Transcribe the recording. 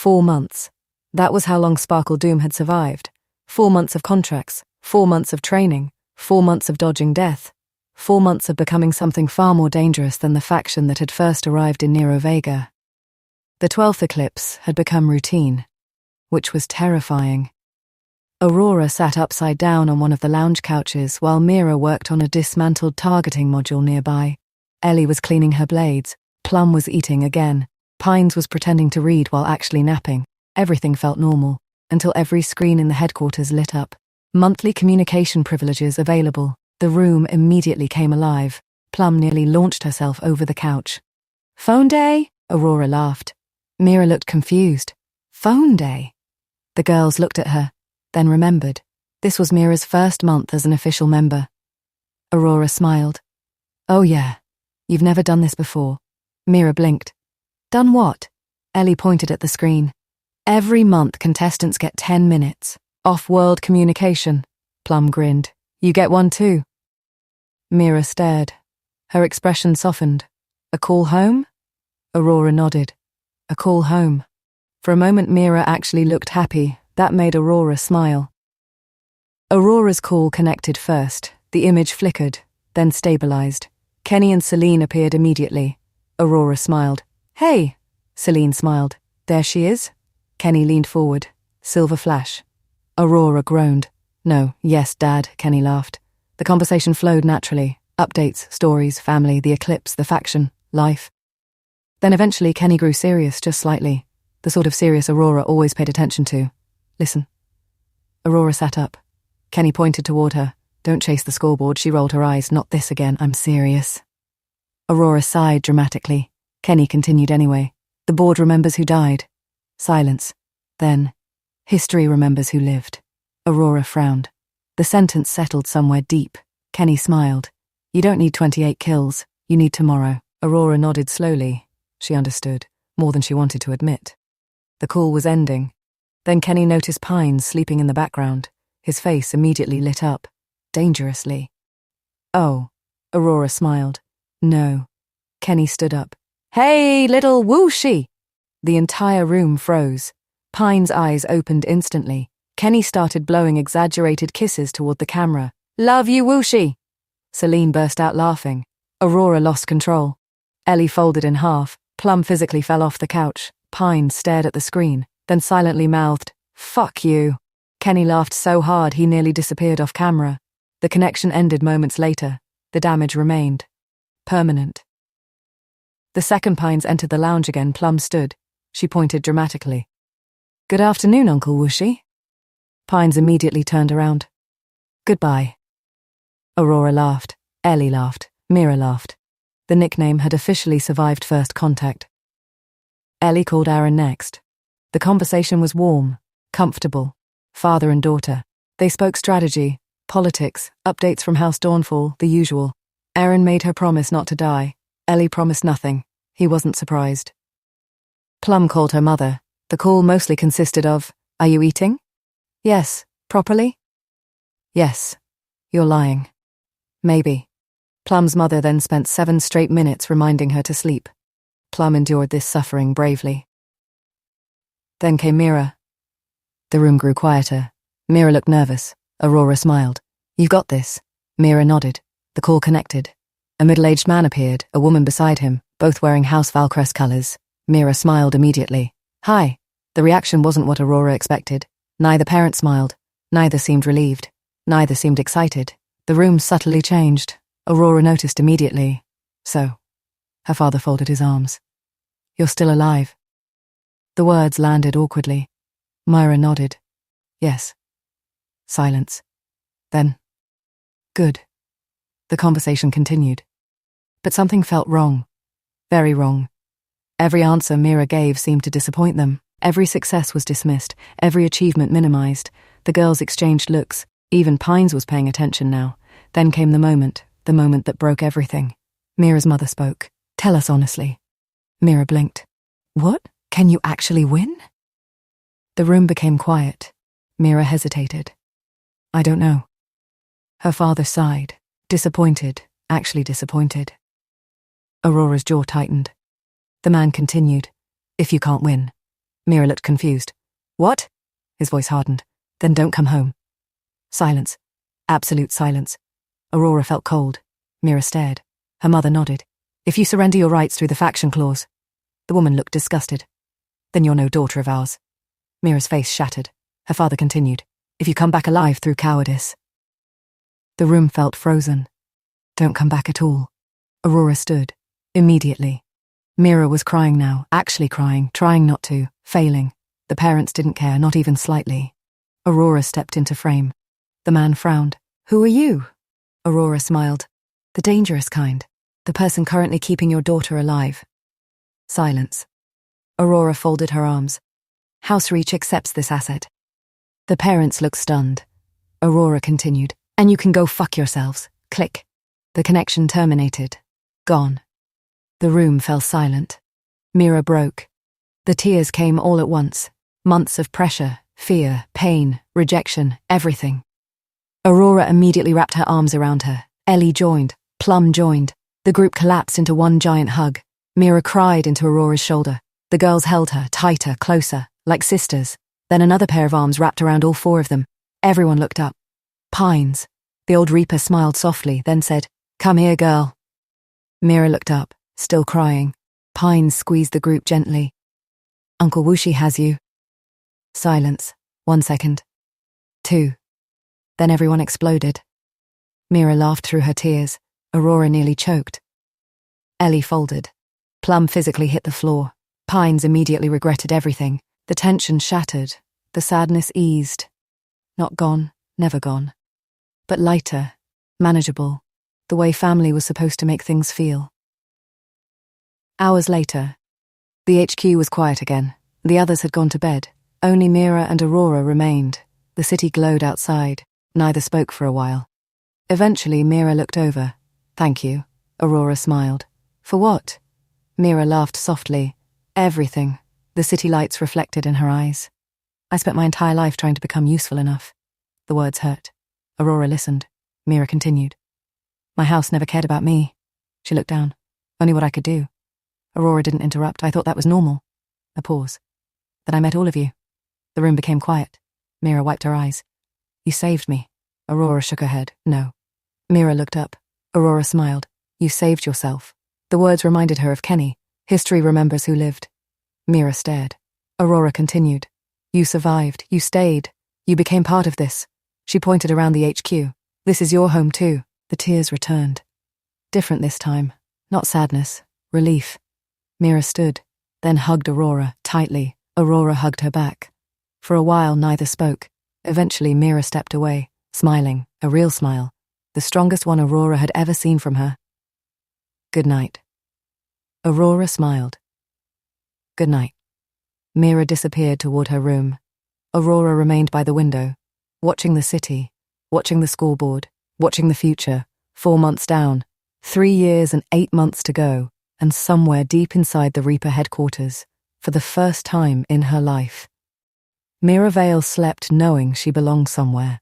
4 months. That was how long Sparkle Doom had survived. 4 months of contracts, 4 months of training, 4 months of dodging death, 4 months of becoming something far more dangerous than the faction that had first arrived in Nero Vega. The 12th eclipse had become routine, which was terrifying. Aurora sat upside down on one of the lounge couches while Mira worked on a dismantled targeting module nearby. Ellie was cleaning her blades. Plum was eating again. Pines was pretending to read while actually napping. Everything felt normal, until every screen in the headquarters lit up. Monthly communication privileges available. The room immediately came alive. Plum nearly launched herself over the couch. "Phone day?" Aurora laughed. Mira looked confused. "Phone day?" The girls looked at her, then remembered. This was Mira's first month as an official member. Aurora smiled. "Oh yeah, you've never done this before." Mira blinked. "Done what?" Ellie pointed at the screen. "Every month contestants get 10 minutes. Off-world communication." Plum grinned. "You get one too." Mira stared. Her expression softened. "A call home?" Aurora nodded. "A call home." For a moment Mira actually looked happy. That made Aurora smile. Aurora's call connected first. The image flickered, then stabilized. Kenny and Celine appeared immediately. Aurora smiled. "Hey!" Celine smiled. "There she is?" Kenny leaned forward. Silver flash. Aurora groaned. "No, yes, Dad," Kenny laughed. The conversation flowed naturally. Updates, stories, family, the eclipse, the faction, life. Then eventually Kenny grew serious, just slightly. The sort of serious Aurora always paid attention to. "Listen." Aurora sat up. Kenny pointed toward her. "Don't chase the scoreboard." She rolled her eyes. "Not this again, I'm serious." Aurora sighed dramatically. Kenny continued anyway. "The board remembers who died." Silence. Then, "History remembers who lived." Aurora frowned. The sentence settled somewhere deep. Kenny smiled. "You don't need 28 kills. You need tomorrow." Aurora nodded slowly. She understood, more than she wanted to admit. The call was ending. Then Kenny noticed Pines sleeping in the background. His face immediately lit up. Dangerously. "Oh." Aurora smiled. "No." Kenny stood up. "Hey, little whooshy!" The entire room froze. Pine's eyes opened instantly. Kenny started blowing exaggerated kisses toward the camera. "Love you, whooshy!" Celine burst out laughing. Aurora lost control. Ellie folded in half. Plum physically fell off the couch. Pine stared at the screen, then silently mouthed, "Fuck you." Kenny laughed so hard he nearly disappeared off camera. The connection ended moments later. The damage remained. Permanent. The second Pines entered the lounge again. Plum stood. She pointed dramatically. "Good afternoon, Uncle Whooshy." Pines immediately turned around. "Goodbye." Aurora laughed. Ellie laughed. Mira laughed. The nickname had officially survived first contact. Ellie called Aaron next. The conversation was warm, comfortable. Father and daughter. They spoke strategy, politics, updates from House Dawnfall, the usual. Aaron made her promise not to die. Ellie promised nothing. He wasn't surprised. Plum called her mother. The call mostly consisted of, "Are you eating?" "Yes." "Properly?" "Yes." "You're lying." "Maybe." Plum's mother then spent 7 straight minutes reminding her to sleep. Plum endured this suffering bravely. Then came Mira. The room grew quieter. Mira looked nervous. Aurora smiled. "You've got this." Mira nodded. The call connected. A middle-aged man appeared, a woman beside him, both wearing House Valcrest colors. Mira smiled immediately. "Hi." The reaction wasn't what Aurora expected. Neither parent smiled. Neither seemed relieved. Neither seemed excited. The room subtly changed. Aurora noticed immediately. "So." Her father folded his arms. "You're still alive." The words landed awkwardly. Myra nodded. "Yes." Silence. Then, "Good." The conversation continued. But something felt wrong. Very wrong. Every answer Mira gave seemed to disappoint them. Every success was dismissed. Every achievement minimized. The girls exchanged looks. Even Pines was paying attention now. Then came the moment that broke everything. Mira's mother spoke. "Tell us honestly." Mira blinked. "What? Can you actually win?" The room became quiet. Mira hesitated. "I don't know." Her father sighed. Disappointed, actually disappointed. Aurora's jaw tightened. The man continued. "If you can't win, Mira looked confused. What? His voice hardened. Then don't come home. Silence. Absolute silence. Aurora felt cold. Mira stared. Her mother nodded. If you surrender your rights through the faction clause. The woman looked disgusted. Then you're no daughter of ours. Mira's face shattered. Her father continued. If you come back alive through cowardice. The room felt frozen. Don't come back at all. Aurora stood. Immediately. Mira was crying now, actually crying, trying not to, failing. The parents didn't care, not even slightly. Aurora stepped into frame. The man frowned. Who are you? Aurora smiled. The dangerous kind. The person currently keeping your daughter alive. Silence. Aurora folded her arms. House Reach accepts this asset. The parents looked stunned. Aurora continued. And you can go fuck yourselves. Click. The connection terminated. Gone. The room fell silent. Mira broke. The tears came all at once. Months of pressure, fear, pain, rejection, everything. Aurora immediately wrapped her arms around her. Ellie joined. Plum joined. The group collapsed into one giant hug. Mira cried into Aurora's shoulder. The girls held her, tighter, closer, like sisters. Then another pair of arms wrapped around all four of them. Everyone looked up. Pines. The old Reaper smiled softly, then said, Come here, girl. Mira looked up, still crying. Pines squeezed the group gently. Uncle Wushi has you. Silence. 1 second. 2. Then everyone exploded. Mira laughed through her tears. Aurora nearly choked. Ellie folded. Plum physically hit the floor. Pines immediately regretted everything. The tension shattered. The sadness eased. Not gone, never gone. But lighter, manageable, the way family was supposed to make things feel. Hours later, the HQ was quiet again. The others had gone to bed. Only Mira and Aurora remained. The city glowed outside. Neither spoke for a while. Eventually, Mira looked over. Thank you. Aurora smiled. For what? Mira laughed softly. Everything. The city lights reflected in her eyes. I spent my entire life trying to become useful enough. The words hurt. Aurora listened. Mira continued. My house never cared about me. She looked down. Only what I could do. Aurora didn't interrupt. I thought that was normal. A pause. Then I met all of you. The room became quiet. Mira wiped her eyes. You saved me. Aurora shook her head. No. Mira looked up. Aurora smiled. You saved yourself. The words reminded her of Kenny. History remembers who lived. Mira stared. Aurora continued. You survived. You stayed. You became part of this. She pointed around the HQ. This is your home too. The tears returned. Different this time. Not sadness. Relief. Mira stood, then hugged Aurora, tightly. Aurora hugged her back. For a while, neither spoke. Eventually, Mira stepped away, smiling, a real smile, the strongest one Aurora had ever seen from her. Good night. Aurora smiled. Good night. Mira disappeared toward her room. Aurora remained by the window, watching the city, watching the scoreboard, watching the future. 4 months down, 3 years and 8 months to go, and somewhere deep inside the Reaper headquarters, for the first time in her life, Mira Vale slept knowing she belonged somewhere.